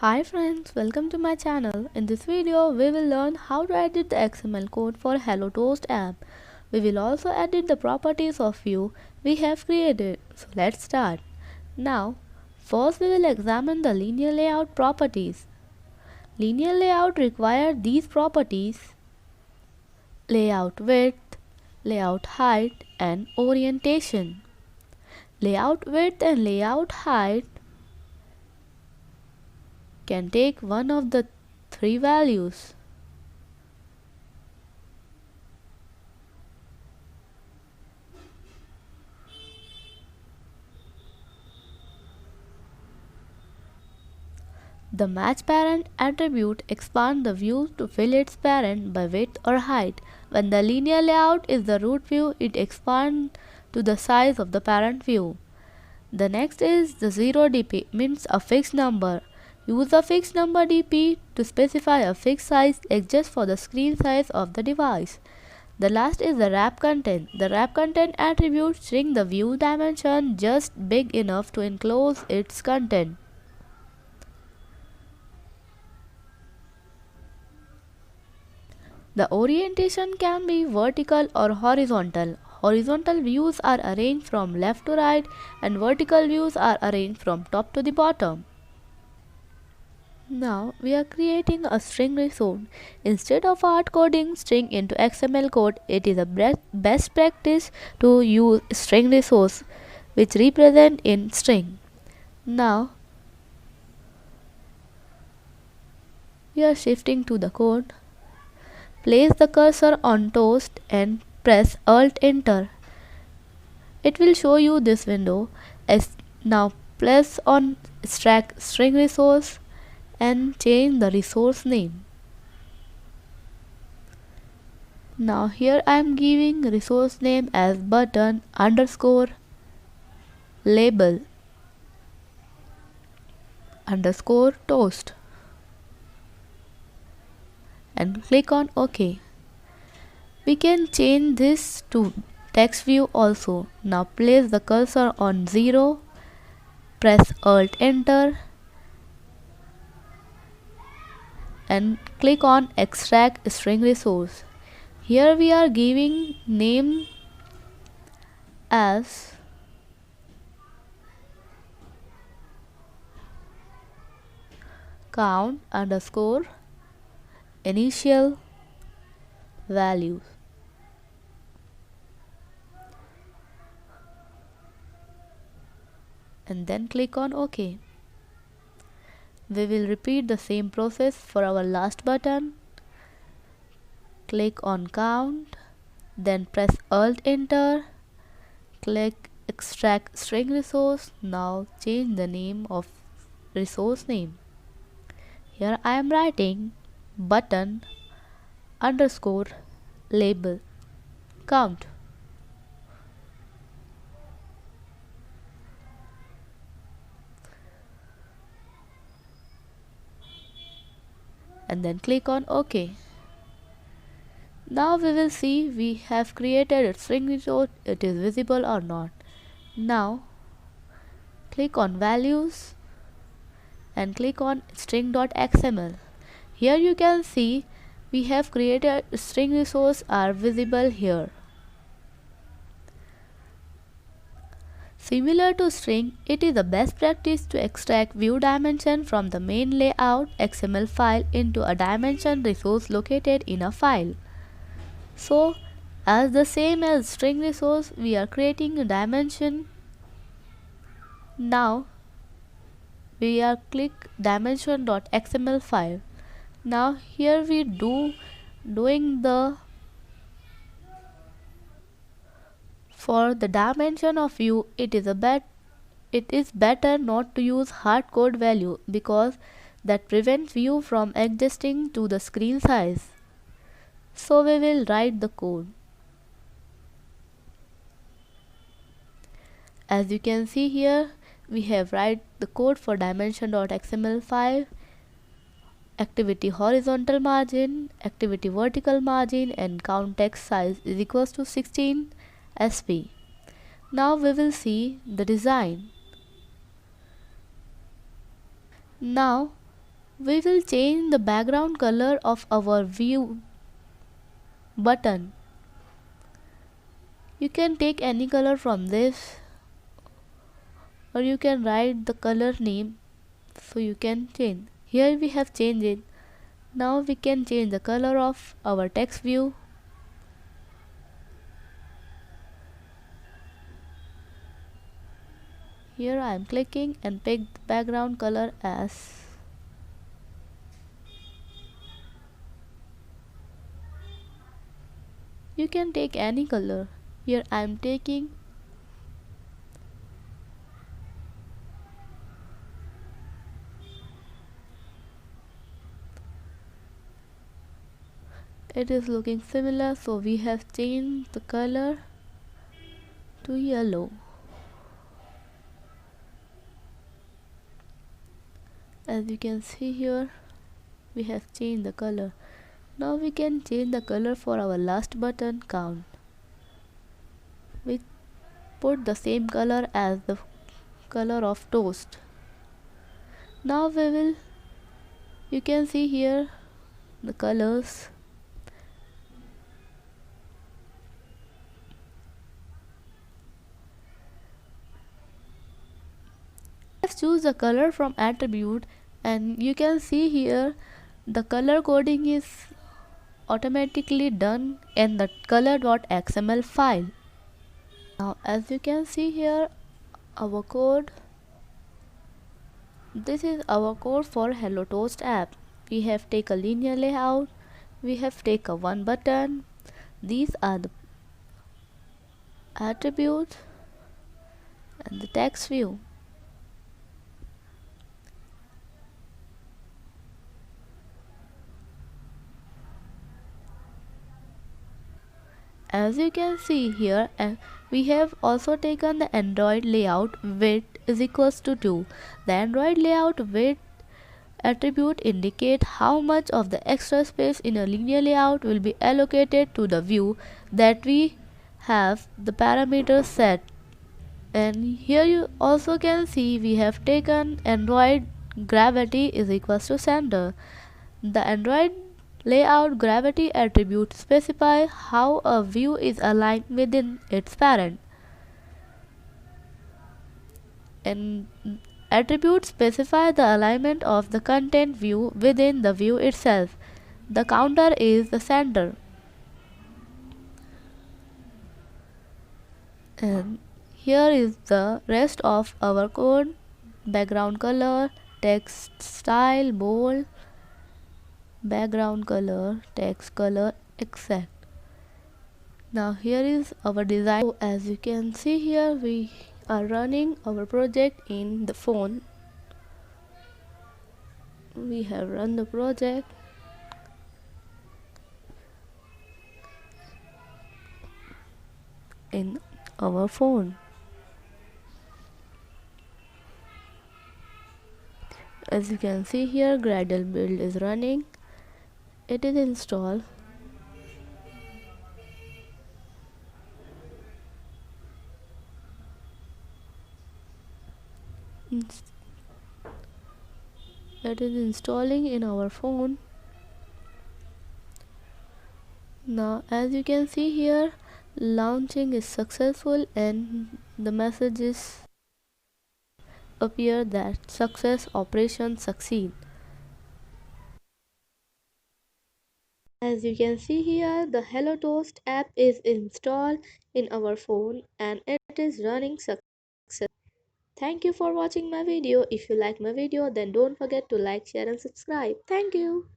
Hi friends, welcome to my channel. In this video, we will learn how to edit the XML code for Hello Toast app. We will also edit the properties of view we have created. So let's start. Now, first we will examine the linear layout properties. Linear layout requires these properties: layout width, layout height, and orientation. Layout width and layout height can take one of the three values. The match parent attribute expands the view to fill its parent by width or height. When the linear layout is the root view, it expands to the size of the parent view. The next is the 0dp, means a fixed number. Use a fixed number dp to specify a fixed size adjust for the screen size of the device. The last is the wrap content. The wrap content attribute shrink the view dimension just big enough to enclose its content. The orientation can be vertical or horizontal. Horizontal views are arranged from left to right and vertical views are arranged from top to the bottom. Now we are creating a string resource. Instead of hard coding string into XML code, it is a best practice to use string resource which represent in string. Now we are shifting to the code. Place the cursor on toast and press Alt Enter. It will show you this window. Now press on extract string resource and change the resource name. Now here I am giving resource name as button underscore label underscore toast and click on OK. We can change this to text view also. Now place the cursor on 0, press Alt Enter and click on extract string resource. Here we are giving name as count underscore initial values. And then click on OK. We will repeat the same process for our last button. Click on count, then press Alt Enter, click extract string resource. Now change the name of resource name. Here I am writing button underscore label count. And then click on OK. Now we will see we have created a string resource, it is visible or not. Now click on values and click on string.xml. Here you can see we have created a string resource are visible here. Similar to string, it is the best practice to extract view dimension from the main layout XML file into a dimension resource located in a file. So, as the same as string resource, we are creating a dimension. Now, we are click dimension.xml file. Now here we doing the for the dimension of view, it is better not to use hard code value because that prevents view from adjusting to the screen size. So we will write the code. As you can see here, we have write the code for dimension.xml file, activity horizontal margin, activity vertical margin, and count text size is equals to 16 sp. Now we will see the design. Now We will change the background color of our view button. You can take any color from this, or you can write the color name so you can change. Here we have changed it. Now we can change the color of our text view. Here I am clicking and pick the background color as you can take any color. Here I am taking it is looking similar, so we have changed the color to yellow. As you can see here, we have changed the color. Now we can change the color for our last button count. We put the same color as the color of toast. Now we will, you can see here the colors. Let's choose the color from attribute, and you can see here the color coding is automatically done in the color.xml file. Now as you can see here, our code, this is our code for Hello Toast app. We have take a linear layout, we have take a one button. These are the attributes and the text view. As you can see here, we have also taken the Android layout width is equals to 2. The Android layout width attribute indicate how much of the extra space in a linear layout will be allocated to the view that we have the parameters set. And here you also can see we have taken Android gravity is equals to center. The Android layout gravity attribute specify how a view is aligned within its parent. And attributes specify the alignment of the content view within the view itself. The counter is the center. And here is the rest of our code. Background color, text style, bold, background color, text color, exact. Now here is our design. So as you can see here, we are running our project in the phone. We have run the project in our phone. As you can see here, Gradle build is running. It is installed. It is installing in our phone. Now as you can see here, launching is successful and the messages appear that success operation succeed. As you can see here, the Hello Toast app is installed in our phone and it is running successfully. Thank you for watching my video. If you like my video, then don't forget to like, share and subscribe. Thank you.